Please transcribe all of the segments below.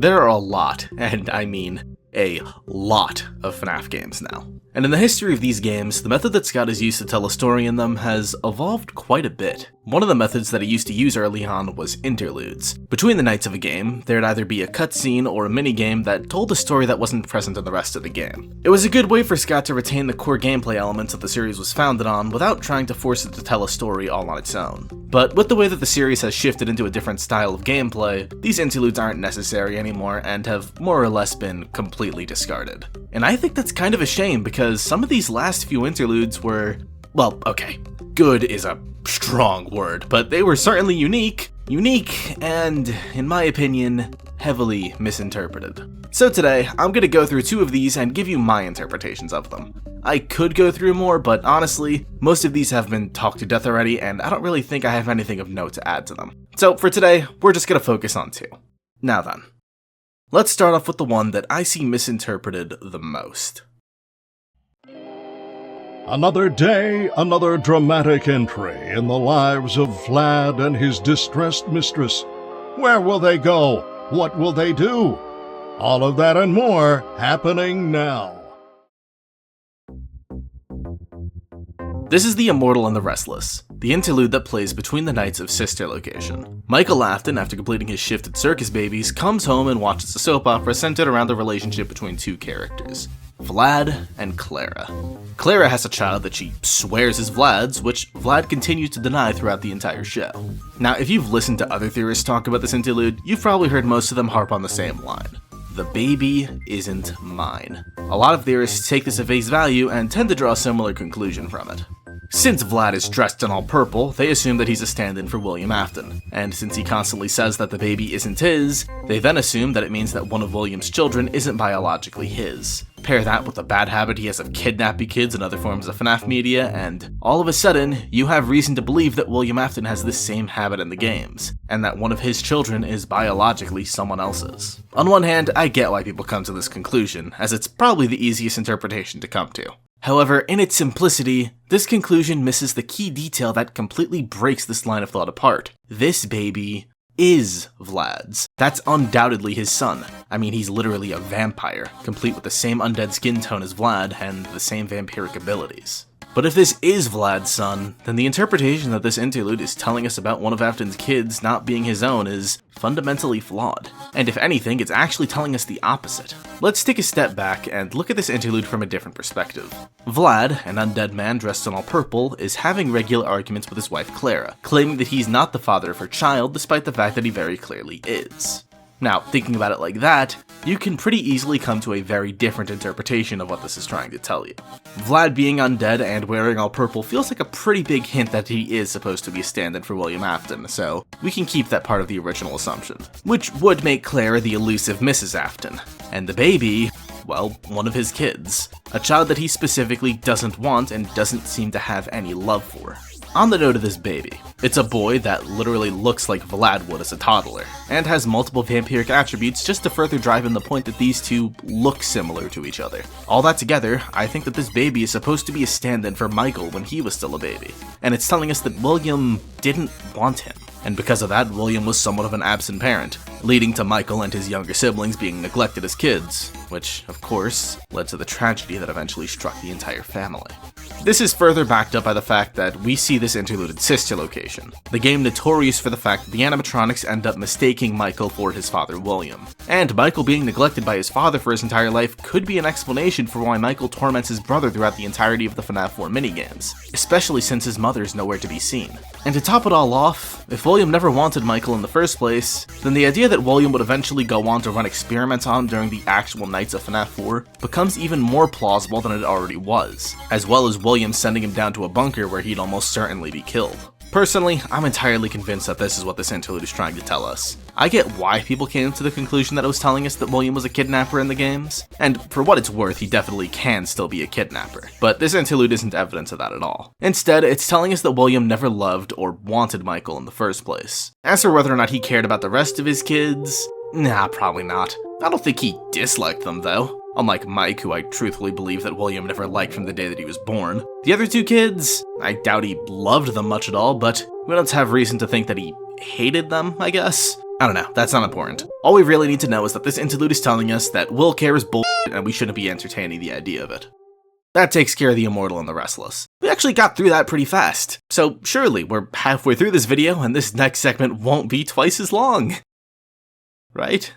There are a lot, and I mean a lot, of FNAF games now. And in the history of these games, the method that Scott has used to tell a story in them has evolved quite a bit. One of the methods that he used to use early on was interludes. Between the nights of a game, there'd either be a cutscene or a minigame that told a story that wasn't present in the rest of the game. It was a good way for Scott to retain the core gameplay elements that the series was founded on without trying to force it to tell a story all on its own. But with the way that the series has shifted into a different style of gameplay, these interludes aren't necessary anymore and have more or less been completely discarded. And I think that's kind of a shame because some of these last few interludes were, well, okay, good is a strong word, but they were certainly unique, and, in my opinion, heavily misinterpreted. So today, I'm gonna go through two of these and give you my interpretations of them. I could go through more, but honestly, most of these have been talked to death already, and I don't really think I have anything of note to add to them. So for today, we're just gonna focus on two. Now then, let's start off with the one that I see misinterpreted the most. Another day, another dramatic entry in the lives of Vlad and his distressed mistress. Where will they go? What will they do? All of that and more happening now. This is the Immortal and the Restless, the interlude that plays between the nights of Sister Location. Michael Afton, after completing his shift at Circus Babies, comes home and watches a soap opera centered around the relationship between two characters, Vlad and Clara. Clara has a child that she swears is Vlad's, which Vlad continues to deny throughout the entire show. Now, if you've listened to other theorists talk about this interlude, you've probably heard most of them harp on the same line. The baby isn't mine. A lot of theorists take this at face value and tend to draw a similar conclusion from it. Since Vlad is dressed in all purple, they assume that he's a stand-in for William Afton, and since he constantly says that the baby isn't his, they then assume that it means that one of William's children isn't biologically his. Pair that with the bad habit he has of kidnapping kids and other forms of FNAF media, and all of a sudden, you have reason to believe that William Afton has this same habit in the games, and that one of his children is biologically someone else's. On one hand, I get why people come to this conclusion, as it's probably the easiest interpretation to come to. However, in its simplicity, this conclusion misses the key detail that completely breaks this line of thought apart. This baby is Vlad's. That's undoubtedly his son. I mean, he's literally a vampire, complete with the same undead skin tone as Vlad and the same vampiric abilities. But if this is Vlad's son, then the interpretation that this interlude is telling us about one of Afton's kids not being his own is fundamentally flawed. And if anything, it's actually telling us the opposite. Let's take a step back and look at this interlude from a different perspective. Vlad, an undead man dressed in all purple, is having regular arguments with his wife Clara, claiming that he's not the father of her child despite the fact that he very clearly is. Now, thinking about it like that, you can pretty easily come to a very different interpretation of what this is trying to tell you. Vlad being undead and wearing all purple feels like a pretty big hint that he is supposed to be a stand-in for William Afton, so we can keep that part of the original assumption. Which would make Clara the elusive Mrs. Afton, and the baby, well, one of his kids. A child that he specifically doesn't want and doesn't seem to have any love for. On the note of this baby, it's a boy that literally looks like Vlad would as a toddler, and has multiple vampiric attributes just to further drive in the point that these two look similar to each other. All that together, I think that this baby is supposed to be a stand-in for Michael when he was still a baby, and it's telling us that William didn't want him. And because of that, William was somewhat of an absent parent, leading to Michael and his younger siblings being neglected as kids, which, of course, led to the tragedy that eventually struck the entire family. This is further backed up by the fact that we see this interlude in Sister Location, the game notorious for the fact that the animatronics end up mistaking Michael for his father William. And Michael being neglected by his father for his entire life could be an explanation for why Michael torments his brother throughout the entirety of the FNAF 4 minigames, especially since his mother is nowhere to be seen. And to top it all off, if William never wanted Michael in the first place, then the idea that William would eventually go on to run experiments on him during the actual nights of FNAF 4 becomes even more plausible than it already was, as well as William sending him down to a bunker where he'd almost certainly be killed. Personally, I'm entirely convinced that this is what this interlude is trying to tell us. I get why people came to the conclusion that it was telling us that William was a kidnapper in the games, and for what it's worth, he definitely can still be a kidnapper, but this interlude isn't evidence of that at all. Instead, it's telling us that William never loved or wanted Michael in the first place. As for whether or not he cared about the rest of his kids, nah, probably not. I don't think he disliked them, though. Unlike Mike, who I truthfully believe that William never liked from the day that he was born. The other two kids, I doubt he loved them much at all, but we don't have reason to think that he hated them, I guess. I don't know, that's not important. All we really need to know is that this interlude is telling us that will care is bullshit and we shouldn't be entertaining the idea of it. That takes care of the Immortal and the Restless. We actually got through that pretty fast, so surely we're halfway through this video and this next segment won't be twice as long. Right?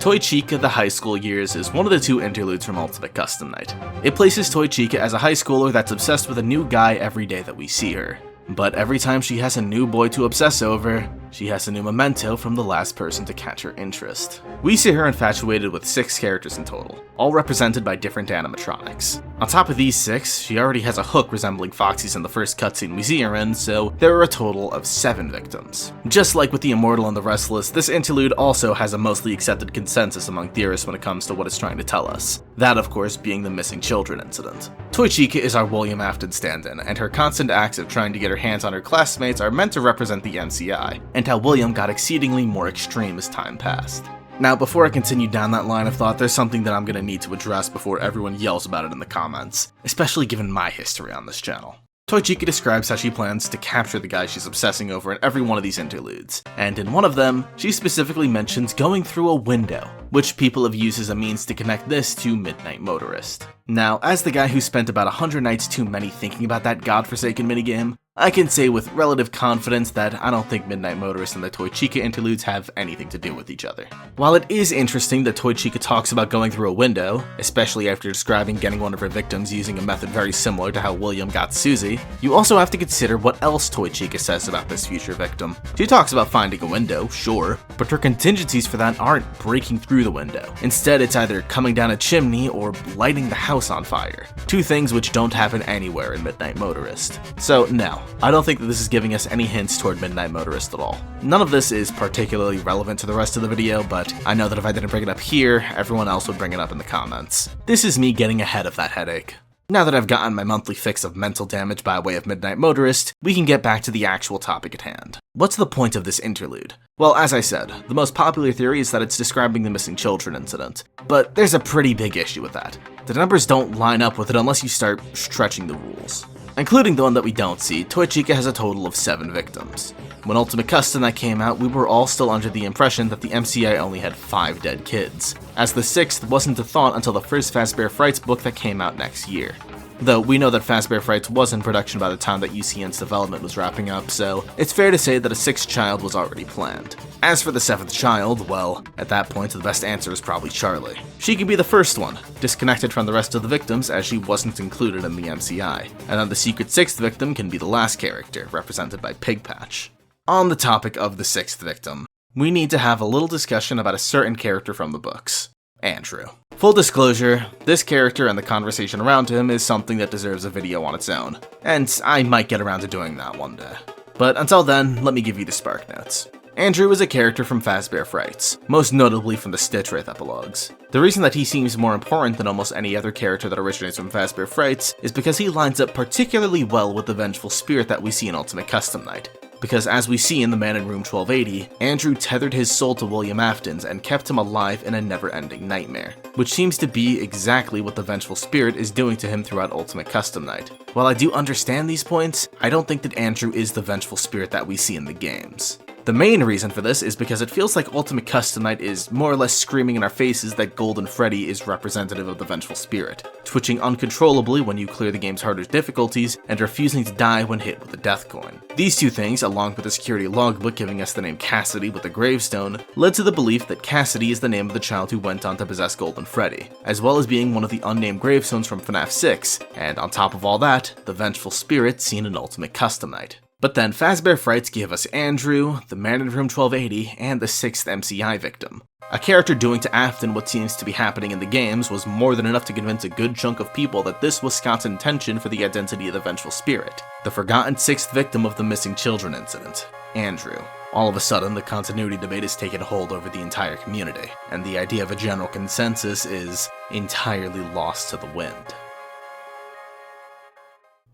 Toy Chica the High School Years is one of the two interludes from Ultimate Custom Night. It places Toy Chica as a high schooler that's obsessed with a new guy every day that we see her. But every time she has a new boy to obsess over, she has a new memento from the last person to catch her interest. We see her infatuated with 6 characters in total, all represented by different animatronics. On top of these 6, she already has a hook resembling Foxy's in the first cutscene we see her in, so there are a total of 7 victims. Just like with the Immortal and the Restless, this interlude also has a mostly accepted consensus among theorists when it comes to what it's trying to tell us. That, of course, being the missing children incident. Toy Chica is our William Afton stand-in, and her constant acts of trying to get her hands on her classmates are meant to represent the MCI, and how William got exceedingly more extreme as time passed. Now, before I continue down that line of thought, there's something that I'm gonna need to address before everyone yells about it in the comments, especially given my history on this channel. Toy Chica describes how she plans to capture the guy she's obsessing over in every one of these interludes, and in one of them, she specifically mentions going through a window, which people have used as a means to connect this to Midnight Motorist. Now, as the guy who spent about 100 nights too many thinking about that godforsaken minigame, I can say with relative confidence that I don't think Midnight Motorist and the Toy Chica interludes have anything to do with each other. While it is interesting that Toy Chica talks about going through a window, especially after describing getting one of her victims using a method very similar to how William got Susie, you also have to consider what else Toy Chica says about this future victim. She talks about finding a window, sure, but her contingencies for that aren't breaking through the window. Instead, it's either coming down a chimney or lighting the house on fire. 2 things which don't happen anywhere in Midnight Motorist. So no, I don't think that this is giving us any hints toward Midnight Motorist at all. None of this is particularly relevant to the rest of the video, but I know that if I didn't bring it up here, everyone else would bring it up in the comments. This is me getting ahead of that headache. Now that I've gotten my monthly fix of mental damage by way of Midnight Motorist, we can get back to the actual topic at hand. What's the point of this interlude? Well, as I said, the most popular theory is that it's describing the missing children incident, but there's a pretty big issue with that. The numbers don't line up with it unless you start stretching the rules. Including the one that we don't see, Toy Chica has a total of 7 victims. When Ultimate Custom Night came out, we were all still under the impression that the MCI only had 5 dead kids, as the 6th wasn't a thought until the first Fazbear Frights book that came out next year. Though we know that Fazbear Frights was in production by the time that UCN's development was wrapping up, so it's fair to say that a 6th child was already planned. As for the 7th child, well, at that point the best answer is probably Charlie. She could be the first one, disconnected from the rest of the victims as she wasn't included in the MCI, and then the secret 6th victim can be the last character, represented by Pigpatch. On the topic of the 6th victim, we need to have a little discussion about a certain character from the books. Andrew. Full disclosure, this character and the conversation around him is something that deserves a video on its own, and I might get around to doing that one day. But until then, let me give you the spark notes. Andrew is a character from Fazbear Frights, most notably from the Stitch Wraith epilogues. The reason that he seems more important than almost any other character that originates from Fazbear Frights is because he lines up particularly well with the vengeful spirit that we see in Ultimate Custom Night. Because as we see in the Man in Room 1280, Andrew tethered his soul to William Afton's and kept him alive in a never-ending nightmare, which seems to be exactly what the vengeful spirit is doing to him throughout Ultimate Custom Night. While I do understand these points, I don't think that Andrew is the vengeful spirit that we see in the games. The main reason for this is because it feels like Ultimate Custom Night is more or less screaming in our faces that Golden Freddy is representative of the vengeful spirit, twitching uncontrollably when you clear the game's harder difficulties, and refusing to die when hit with a death coin. These 2 things, along with the security logbook giving us the name Cassidy with a gravestone, led to the belief that Cassidy is the name of the child who went on to possess Golden Freddy, as well as being one of the unnamed gravestones from FNAF 6, and on top of all that, the vengeful spirit seen in Ultimate Custom Night. But then Fazbear Frights gave us Andrew, the Man in Room 1280, and the 6th MCI victim. A character doing to Afton what seems to be happening in the games was more than enough to convince a good chunk of people that this was Scott's intention for the identity of the vengeful spirit, the forgotten 6th victim of the missing children incident, Andrew. All of a sudden, the continuity debate has taken hold over the entire community, and the idea of a general consensus is entirely lost to the wind.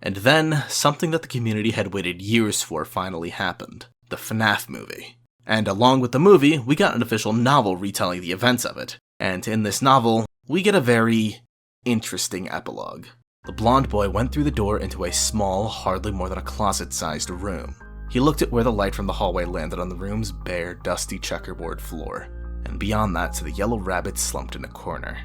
And then, something that the community had waited years for finally happened. The FNAF movie. And along with the movie, we got an official novel retelling the events of it. And in this novel, we get a very interesting epilogue. The blonde boy went through the door into a small, hardly more than a closet-sized room. He looked at where the light from the hallway landed on the room's bare, dusty checkerboard floor, and beyond that to the yellow rabbit slumped in a corner.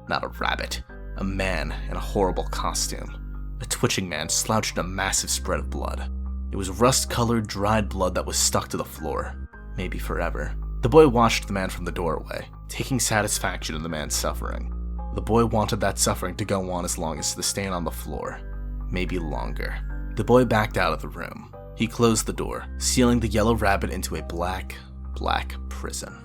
Not a rabbit, a man in a horrible costume. A twitching man slouched in a massive spread of blood. It was rust-colored, dried blood that was stuck to the floor, maybe forever. The boy watched the man from the doorway, taking satisfaction in the man's suffering. The boy wanted that suffering to go on as long as the stain on the floor, maybe longer. The boy backed out of the room. He closed the door, sealing the yellow rabbit into a black, black prison.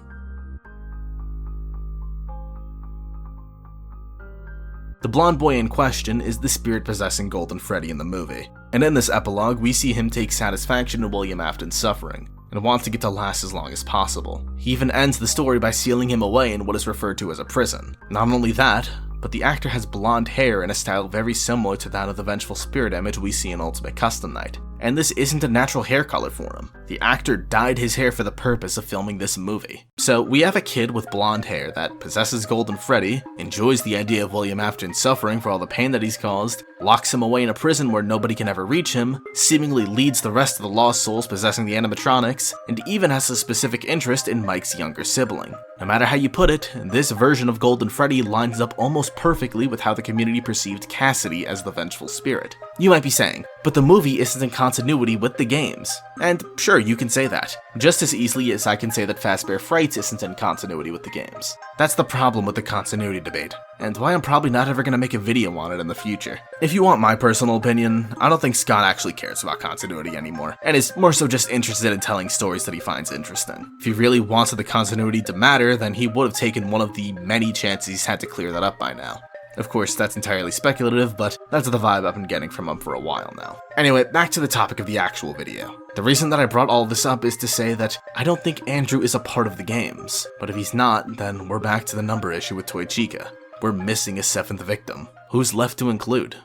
The blonde boy in question is the spirit possessing Golden Freddy in the movie, and in this epilogue we see him take satisfaction in William Afton's suffering, and wants to get to last as long as possible. He even ends the story by sealing him away in what is referred to as a prison. Not only that, but the actor has blonde hair in a style very similar to that of the vengeful spirit image we see in Ultimate Custom Night. And this isn't a natural hair color for him. The actor dyed his hair for the purpose of filming this movie. So we have a kid with blonde hair that possesses Golden Freddy, enjoys the idea of William Afton suffering for all the pain that he's caused, locks him away in a prison where nobody can ever reach him, seemingly leads the rest of the lost souls possessing the animatronics, and even has a specific interest in Mike's younger sibling. No matter how you put it, this version of Golden Freddy lines up almost perfectly with how the community perceived Cassidy as the vengeful spirit. You might be saying, but the movie isn't in continuity with the games. And sure, you can say that. Just as easily as I can say that Fazbear Frights isn't in continuity with the games. That's the problem with the continuity debate, and why I'm probably not ever going to make a video on it in the future. If you want my personal opinion, I don't think Scott actually cares about continuity anymore, and is more so just interested in telling stories that he finds interesting. If he really wanted the continuity to matter, then he would have taken one of the many chances he's had to clear that up by now. Of course, that's entirely speculative, but that's the vibe I've been getting from him for a while now. Anyway, back to the topic of the actual video. The reason that I brought all this up is to say that I don't think Andrew is a part of the games, but if he's not, then we're back to the number issue with Toy Chica. We're missing a 7th victim. Who's left to include?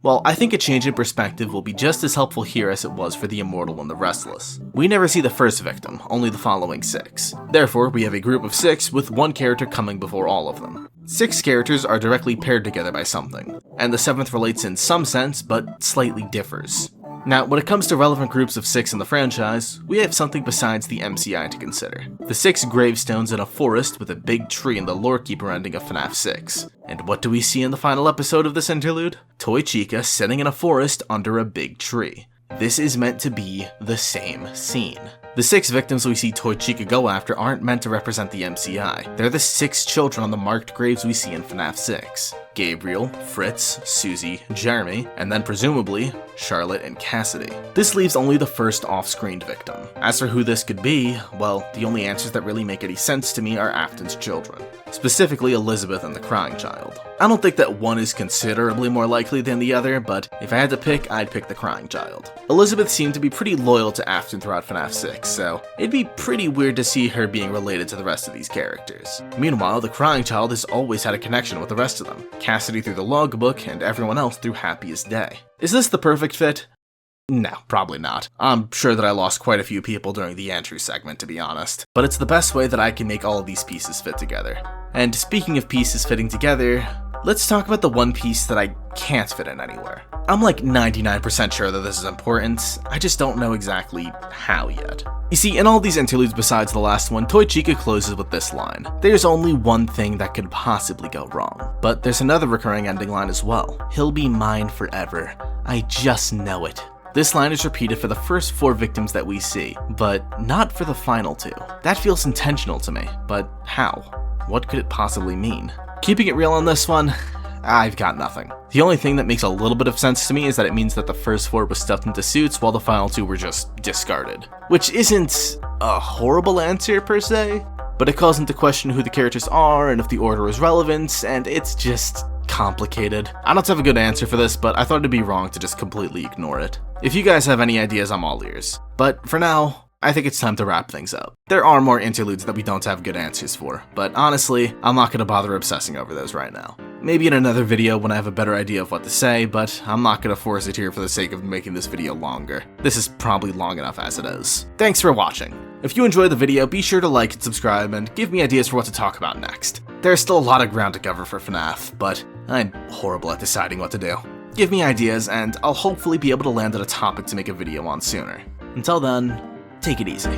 Well, I think a change in perspective will be just as helpful here as it was for the Immortal and the Restless. We never see the first victim, only the following 6. Therefore, we have a group of 6 with one character coming before all of them. 6 characters are directly paired together by something, and the 7th relates in some sense, but slightly differs. Now, when it comes to relevant groups of 6 in the franchise, we have something besides the MCI to consider. The 6 gravestones in a forest with a big tree in the Lorekeeper ending of FNAF 6. And what do we see in the final episode of this interlude? Toy Chica sitting in a forest under a big tree. This is meant to be the same scene. The 6 victims we see Toy Chica go after aren't meant to represent the MCI. They're the 6 children on the marked graves we see in FNAF 6. Gabriel, Fritz, Susie, Jeremy, and then presumably, Charlotte and Cassidy. This leaves only the first off-screen victim. As for who this could be, well, the only answers that really make any sense to me are Afton's children. Specifically Elizabeth and the Crying Child. I don't think that one is considerably more likely than the other, but if I had to pick, I'd pick the Crying Child. Elizabeth seemed to be pretty loyal to Afton throughout FNAF 6, so it'd be pretty weird to see her being related to the rest of these characters. Meanwhile, the Crying Child has always had a connection with the rest of them. Cassidy through the logbook, and everyone else through Happiest Day. Is this the perfect fit? No, probably not. I'm sure that I lost quite a few people during the Andrew segment, to be honest. But it's the best way that I can make all of these pieces fit together. And speaking of pieces fitting together, let's talk about the one piece that I can't fit in anywhere. I'm like 99% sure that this is important, I just don't know exactly how yet. You see, in all these interludes besides the last one, Toy Chica closes with this line. There's only one thing that could possibly go wrong. But there's another recurring ending line as well. He'll be mine forever. I just know it. This line is repeated for the first 4 victims that we see, but not for the final 2. That feels intentional to me, but how? What could it possibly mean? Keeping it real on this one, I've got nothing. The only thing that makes a little bit of sense to me is that it means that the first 4 were stuffed into suits while the final 2 were just discarded. Which isn't a horrible answer per se, but it calls into question who the characters are and if the order is relevant, and it's just complicated. I don't have a good answer for this, but I thought it'd be wrong to just completely ignore it. If you guys have any ideas, I'm all ears. But for now, I think it's time to wrap things up. There are more interludes that we don't have good answers for, but honestly, I'm not going to bother obsessing over those right now. Maybe in another video when I have a better idea of what to say, but I'm not going to force it here for the sake of making this video longer. This is probably long enough as it is. Thanks for watching. If you enjoyed the video, be sure to like and subscribe and give me ideas for what to talk about next. There's still a lot of ground to cover for FNAF, but I'm horrible at deciding what to do. Give me ideas and I'll hopefully be able to land on a topic to make a video on sooner. Until then, take it easy.